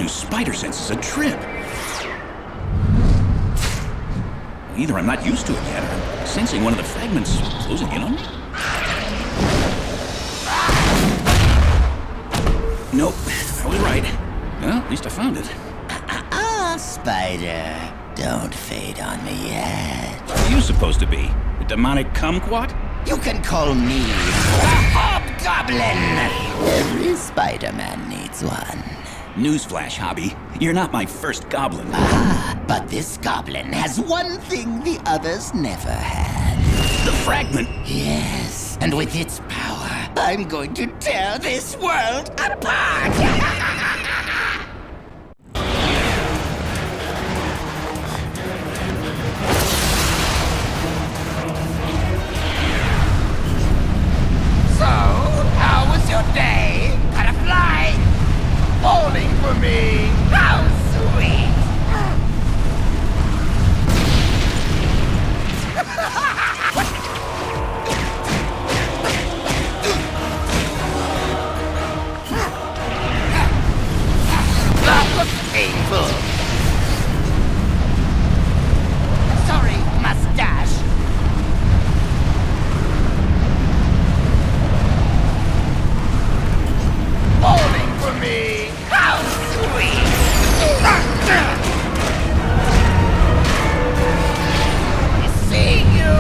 new spider sense is a trip. Either I'm not used to it yet, or I'm sensing one of the fragments closing in on me. Nope, I was right. Well, at least I found it. Spider, don't fade on me yet. What are you supposed to be? A demonic kumquat? You can call me a hobgoblin. Every Spider-Man needs one. Newsflash, Hobby. You're not my first goblin. But this goblin has one thing the others never had. The fragment? Yes, and with its power, I'm going to tear this world apart! So, how was your day? Butterfly? Falling for me! How sweet! That was painful. Sorry, mustache. Falling for me. How sweet. Seeing you.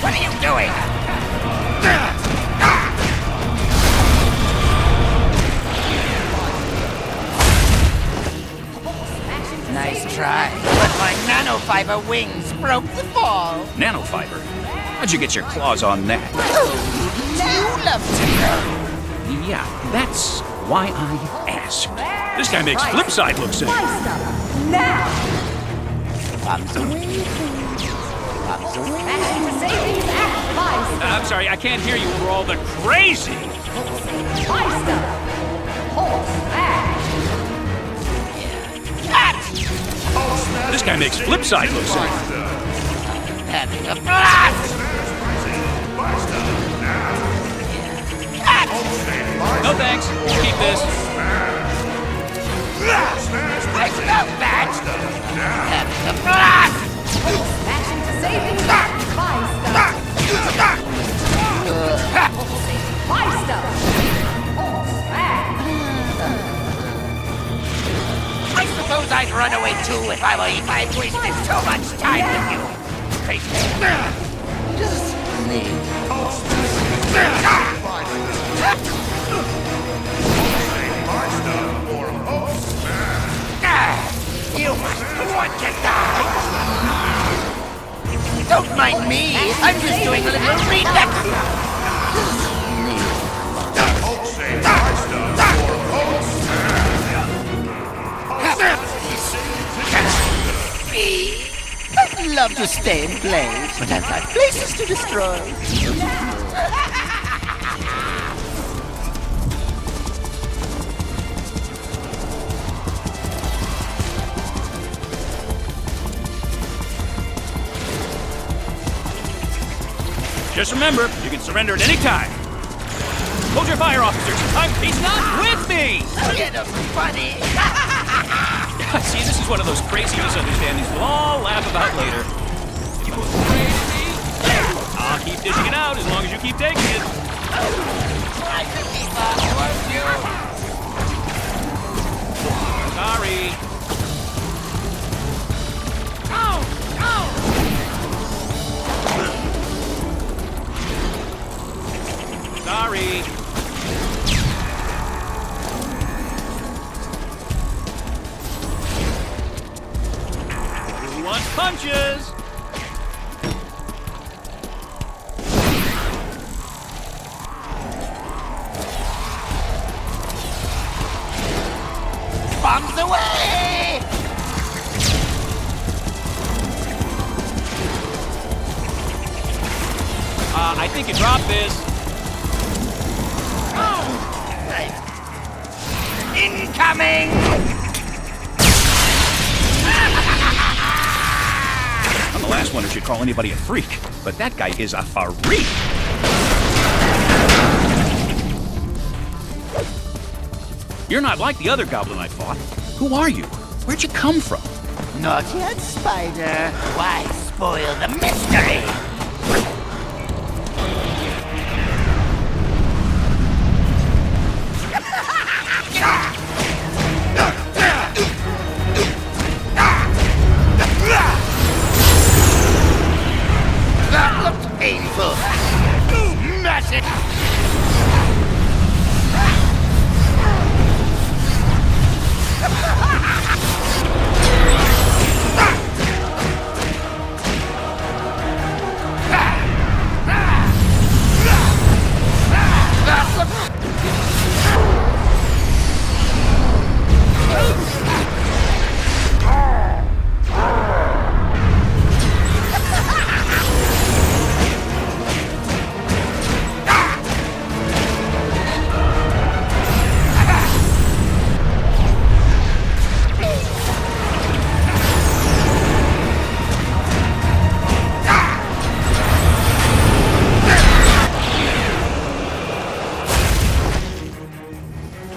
What are you doing? Nice try, but my nanofiber wings broke the fall. Nanofiber? How'd you get your claws on that? You love to know. Yeah, that's why I asked. This guy makes Flipside look safe. Now! Bombs away. Bombs away. Action to savings at Five I'm sorry, I can't hear you over all the crazy. Star. Horse action. This guy makes Flipside look safe. Having a blast! No thanks. Keep this. I smell bad! Having a blast! Action to savings at Five Star. Horse action. I suppose I'd run away too if I'd wasted so much time with you. Just leave. You must want to die. Don't mind me. I'm just doing a little remix. I'd love to stay and play, but I've got places to destroy. Just remember, you can surrender at any time. Hold your fire, officers. He's not with me! Get him, buddy! See, this is one of those crazy misunderstandings we'll all laugh about later. You both crazy? I'll keep dishing it out as long as you keep taking it. Try to keep up, won't you? Sorry. Ow! Ow! Sorry. Who wants punches? Bombs away! I think you dropped this. Incoming! I'm the last one who should call anybody a freak, but that guy is a freak. You're not like the other goblin I fought. Who are you? Where'd you come from? Not yet, Spider. Why spoil the mystery? That looked painful. Massive.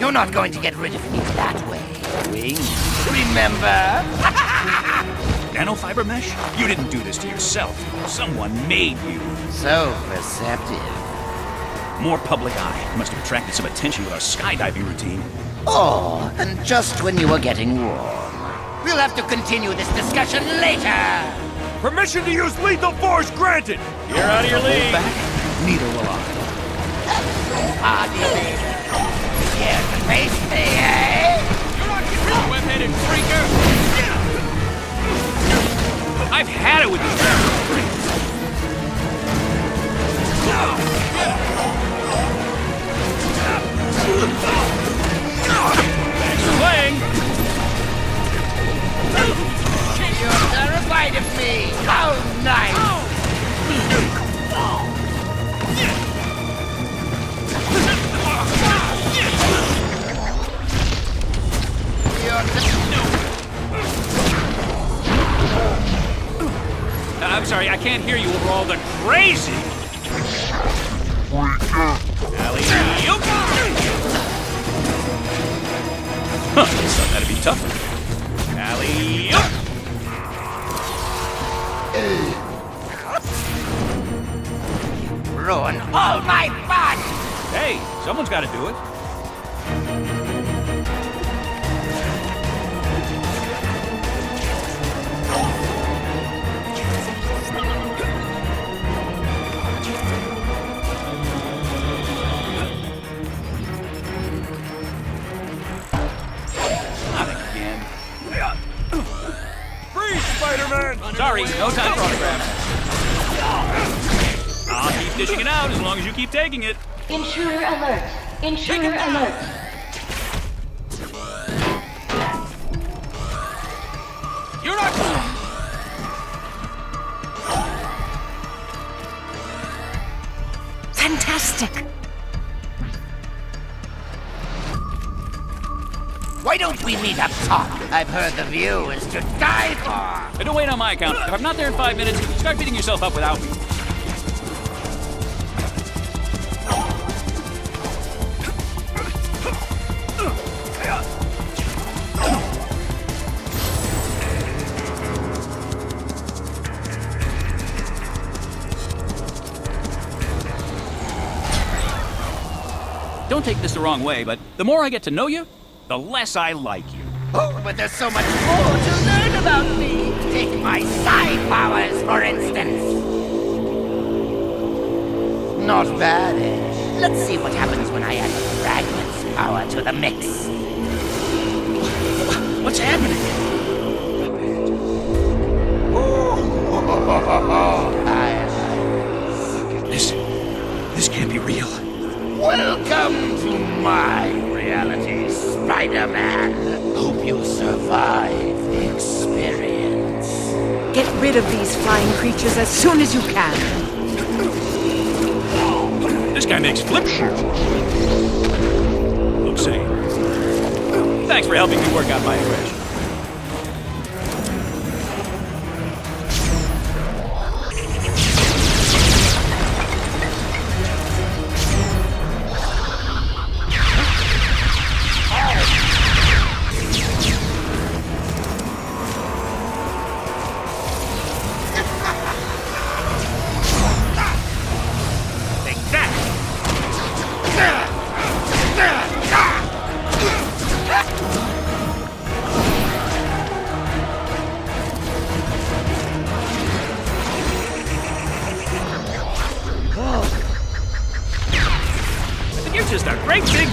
You're not going to get rid of me that way, Wing. Remember? Nanofiber mesh? You didn't do this to yourself. Someone made you. So perceptive. More public eye. You must have attracted some attention with our skydiving routine. Oh, and just when you were getting warm. We'll have to continue this discussion later. Permission to use lethal force granted! You're out of your league. Back? Neither will I. Hardly. Scared to face me, eh? Web-headed freaker! I've had it with these freaks. Thanks for playing! You're terrified of me! How nice! I'm sorry, I can't hear you over all the crazy! Alley-oop! Huh, thought that'd be tougher. Alley-oop! Ruin all my fun! Hey, someone's got to do it. Spider-Man! Sorry, no time for autographs. I'll keep dishing it out as long as you keep taking it. Intruder alert! Intruder alert! You're not... Fantastic! Why don't we meet up top? I've heard the view is to die for. Hey, don't wait on my account. If I'm not there in 5 minutes, start beating yourself up without me. Don't take this the wrong way, but the more I get to know you, the less I like you. Oh, but there's so much more to learn about me. Take my psi powers, for instance. Not bad, eh? Let's see what happens when I add Fragment's power to the mix. What's happening? This can't be real. Welcome to my reality, Spider-Man. Hope you survive the experience. Get rid of these flying creatures as soon as you can. This guy makes flip shit. Looks sane. Thanks for helping me work out my aggression.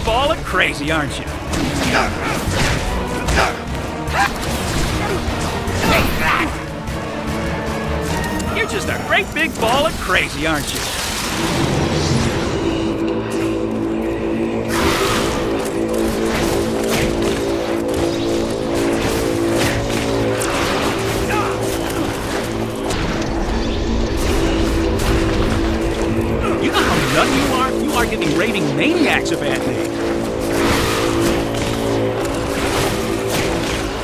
ball of crazy, aren't you? You're just a great big ball of crazy, aren't you? You know how nutty you are? You are giving raving maniacs a bad name.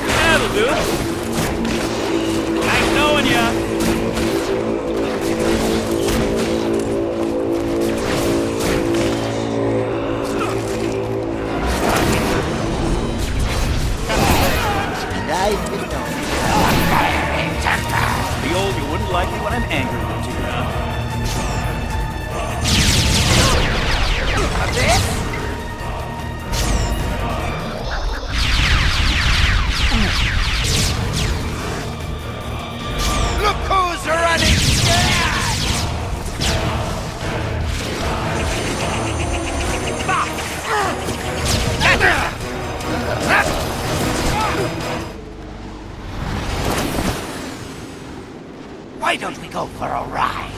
That'll do. Nice knowing ya. The old you wouldn't like me when I'm angry with you, huh? Look who's running scared! Why don't we go for a ride?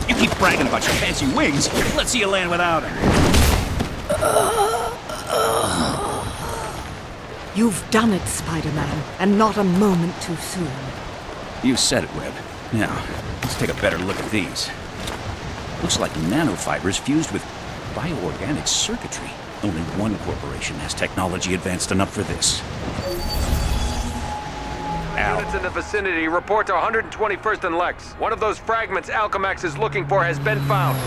You keep bragging about your fancy wings. Let's see you land without them. You've done it, Spider-Man, and not a moment too soon. You said it, Webb. Now, let's take a better look at these. Looks like nanofibers fused with bioorganic circuitry. Only one corporation has technology advanced enough for this. Units in the vicinity report to 121st and Lex. One of those fragments Alchemax is looking for has been found.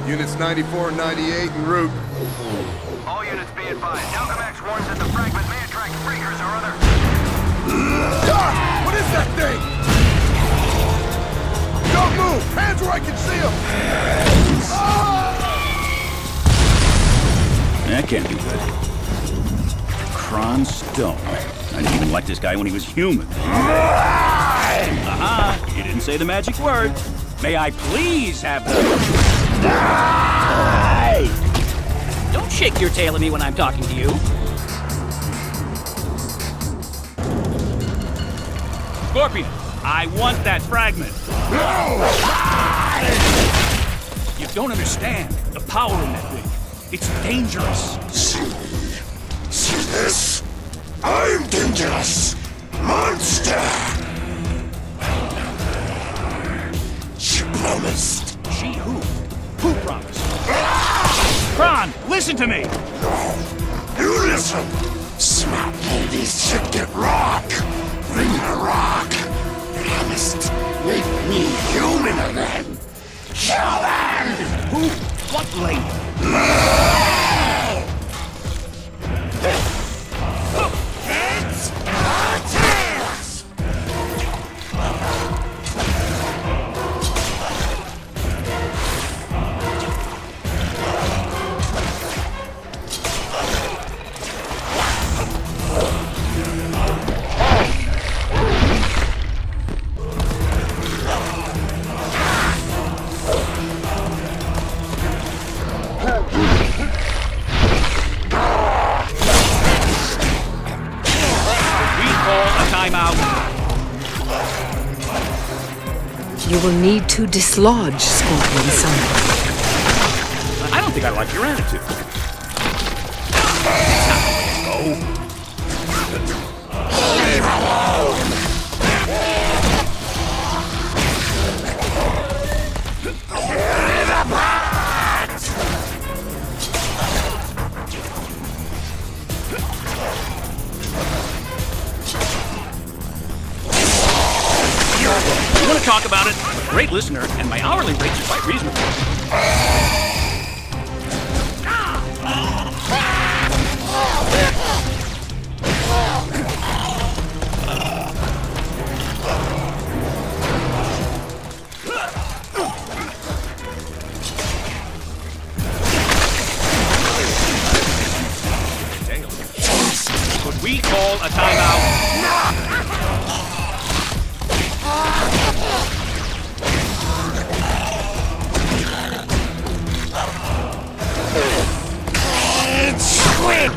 Units 94 and 98 en route. All units be advised. Alchemax warns that the fragment may attract freakers or other... Ah! What is that thing? Don't move! Hands where I can see them! That can't be good. Kron Stone. I didn't even like this guy when he was human. Aha! You didn't say the magic word. May I please have the... Don't shake your tail at me when I'm talking to you. Scorpion, I want that fragment. You don't understand the power in that thing. It's dangerous. See this? I'm dangerous. Monster! She promised. She who? Who promised? Kron, listen to me! You listen! Smart ladies should get rock! Bring her rock! Promised, make me human again! Kill them! Who? What lady? Heads or tails? You will need to dislodge Scorpion somehow. I don't think I like your attitude. Leave alone! You want to talk about it? I'm a great listener, and my hourly rates are quite reasonable. We call a timeout. It's quick!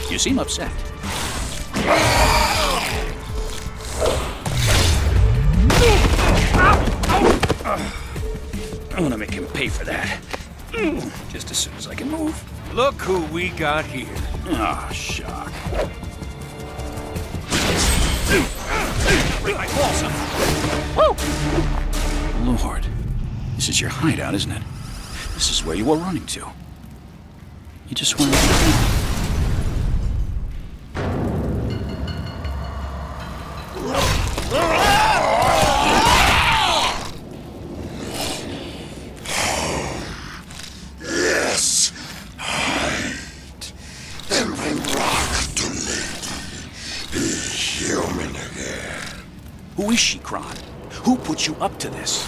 You seem upset. I'm gonna make him pay for that. Just as soon as I can move. Look who we got here. Ah, shock. Bring my claw, son. Woo! Lord, this is your hideout, isn't it? This is where you were running to. You just wanted to... Yes, hide. Then bring rock to lady. Be human again. Who is she, Kron? Who put you up to this?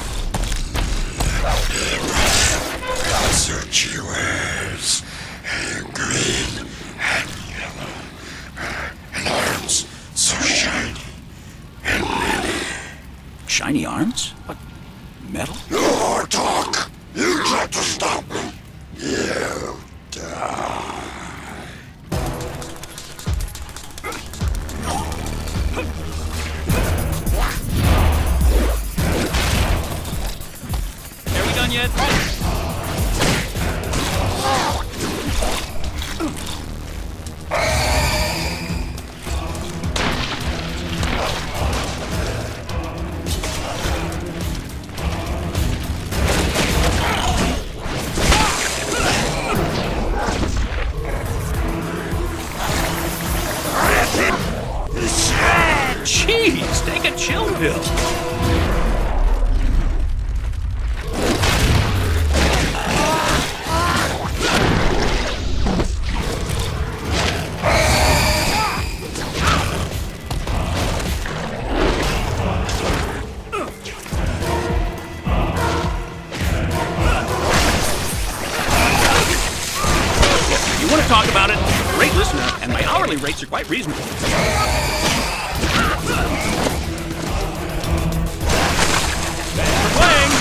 Suit she wears. Green and yellow. And arms so shiny and lily. Shiny arms? What? Metal? No more talk. You try to stop me. You die. Are we done yet? Jeez, take a chill pill. You want to talk about it? I'm a great listener, and my hourly rates are quite reasonable. Thanks for playing.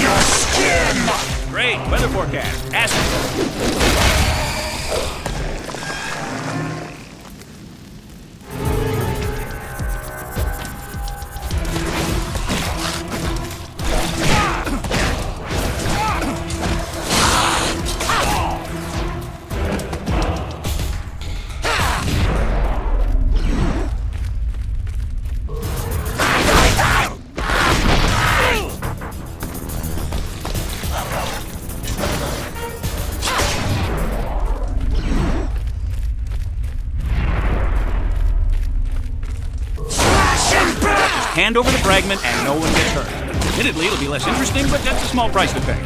Your skin! Great weather forecast. Ask me. Hand over the fragment and no one gets hurt. Admittedly, it'll be less interesting, but that's a small price to pay.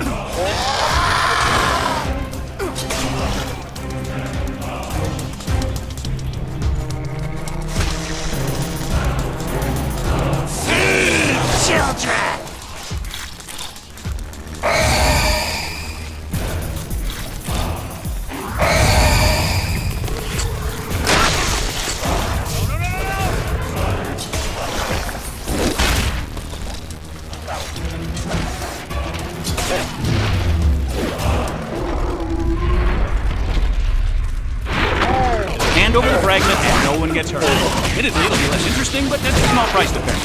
Children! Hand over the fragment and no one gets hurt. Admittedly, it'll be less interesting, but that's a small price to pay.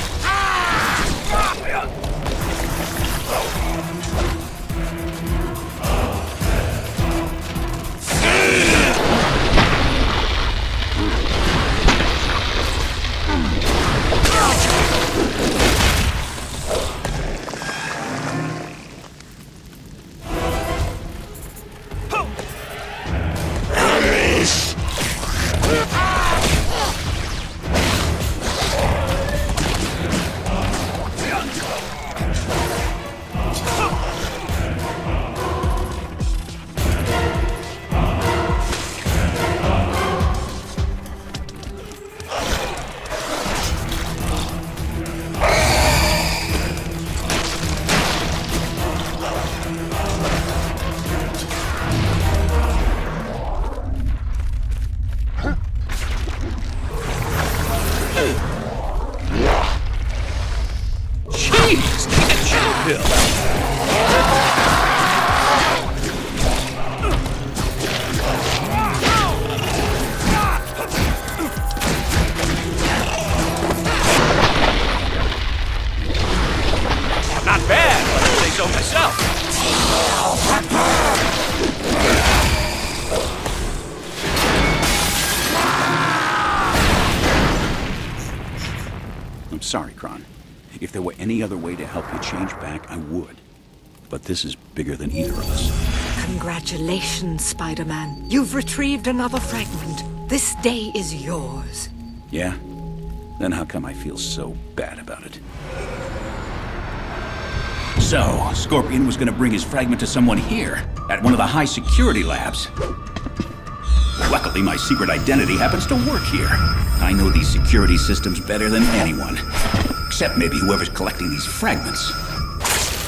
Jeez, take a chill pill. Not bad, but I'd say so myself. I'm sorry, Kron. If there were any other way to help you change back, I would. But this is bigger than either of us. Congratulations, Spider-Man. You've retrieved another fragment. This day is yours. Yeah? Then how come I feel so bad about it? So, Scorpion was gonna bring his fragment to someone here, at one of the high-security labs. Luckily, my secret identity happens to work here. I know these security systems better than anyone. Except maybe whoever's collecting these fragments.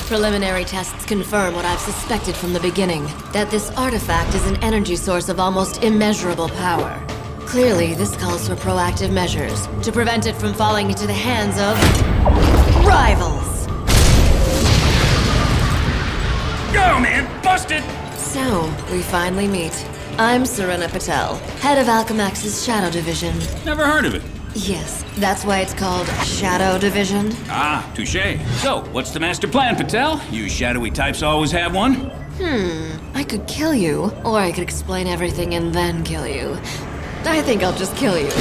Preliminary tests confirm what I've suspected from the beginning, that this artifact is an energy source of almost immeasurable power. Clearly, this calls for proactive measures to prevent it from falling into the hands of rivals. Go, man! Busted! So, we finally meet. I'm Serena Patel, head of Alchemax's Shadow Division. Never heard of it. Yes, that's why it's called Shadow Division. Ah, touche. So, what's the master plan, Patel? You shadowy types always have one? I could kill you, or I could explain everything and then kill you. I think I'll just kill you.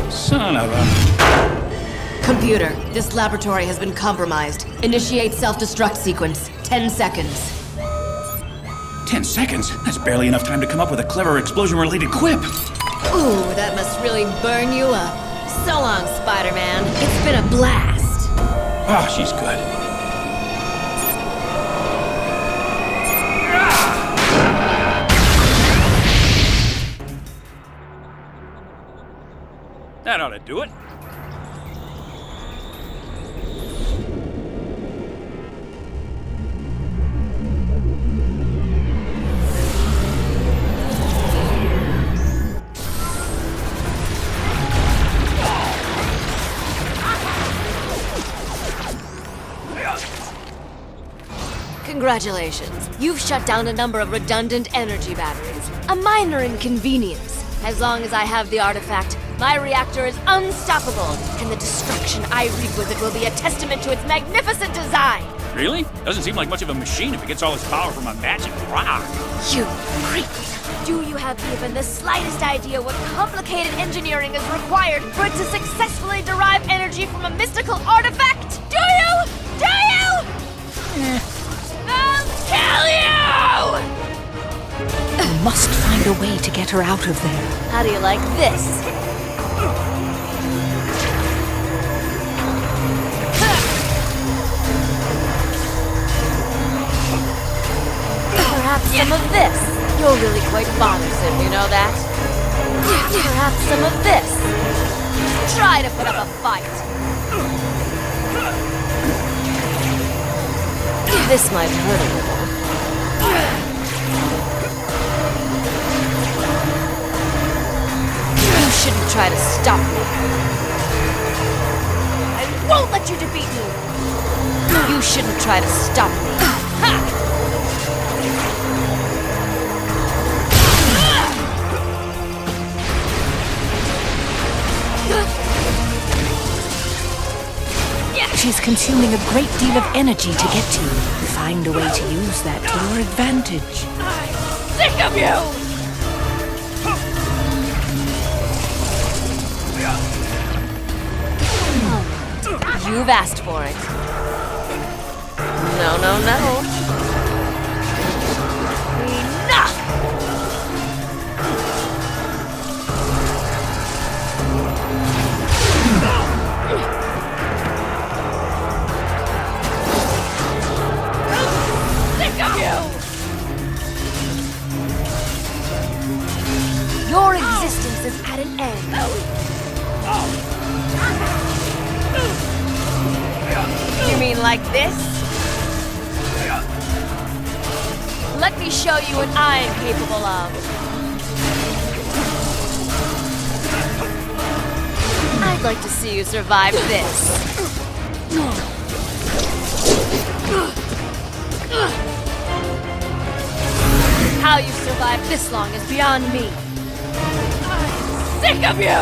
Son of a... Computer, this laboratory has been compromised. Initiate self-destruct sequence. 10 seconds. 10 seconds? That's barely enough time to come up with a clever explosion-related quip. Ooh, that must really burn you up. So long, Spider-Man. It's been a blast. Oh, she's good. That ought to do it. Congratulations. You've shut down a number of redundant energy batteries. A minor inconvenience. As long as I have the artifact, my reactor is unstoppable, and the destruction I wreak with it will be a testament to its magnificent design. Really? Doesn't seem like much of a machine if it gets all its power from a magic rock. You creep. Do you have even the slightest idea what complicated engineering is required for it to successfully derive energy from a mystical artifact? Do you? Do you? I'll kill you! We must find a way to get her out of there. How do you like this? Perhaps some of this. You're really quite bothersome, you know that? Perhaps some of this. Try to put up a fight. This might hurt a little. You shouldn't try to stop me. I won't let you defeat me. You shouldn't try to stop me. Ha! She's consuming a great deal of energy to get to you. Find a way to use that to your advantage. Sick of you! You've asked for it. No, no, no. Enough! Your existence is at an end. You mean like this? Let me show you what I am capable of. I'd like to see you survive this. survived this long is beyond me. I'm sick of you!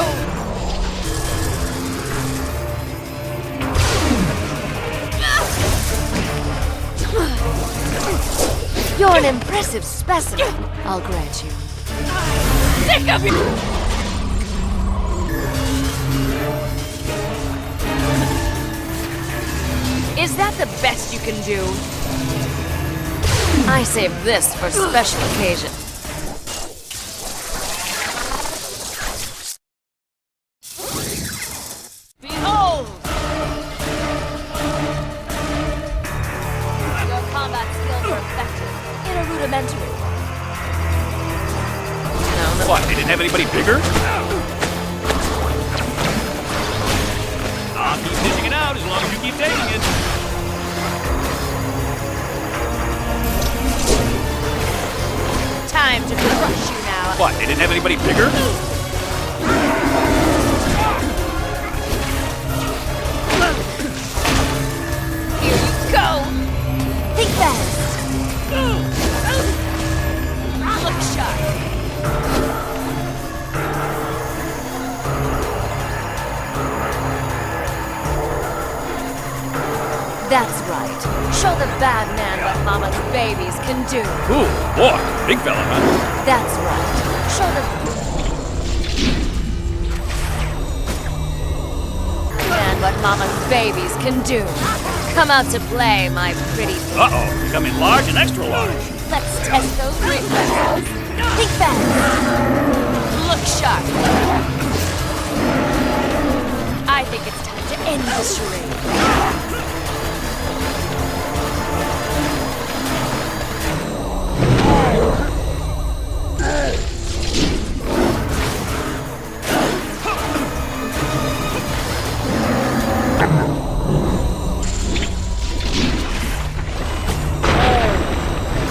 You're an impressive specimen, I'll grant you. Sick of you! Is that the best you can do? I saved this for special occasions. Behold! Your combat skills are effective in a rudimentary form. No. What, they didn't have anybody bigger? I'll keep dishing it out as long as you keep taking it. Time to crush you now. What, they didn't have anybody bigger? Here you go! Think fast! Look sharp! That's right. Show the bad man what Mama's babies can do. Ooh, boy, big fella, huh? That's right. Show the man what Mama's babies can do. Come out to play, my pretty. Uh-oh, becoming large and extra large. Let's test those reflexes. Think fast. Look sharp. I think it's time to end this charade.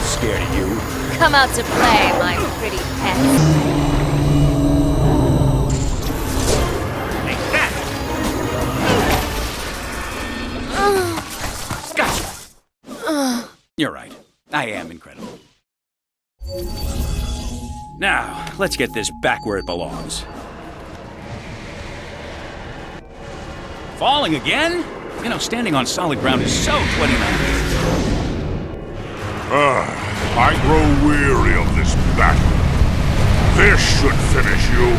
Scared of you. Come out to play, my pretty pet. Take that! Gotcha! You're right. I am incredible. Now, let's get this back where it belongs. Falling again? You know, standing on solid ground is so 29. I grow weary of this battle. This should finish you.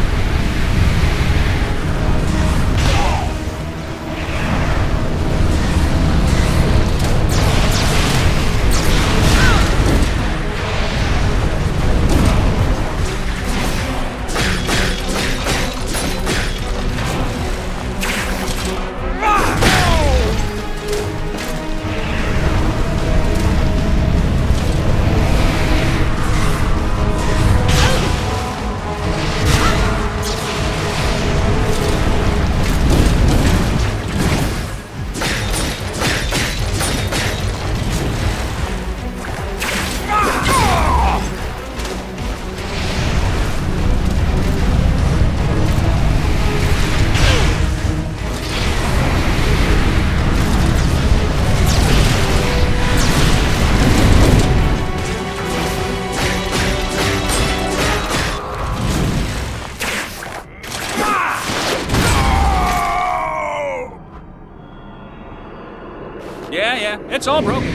Yeah, it's all broken.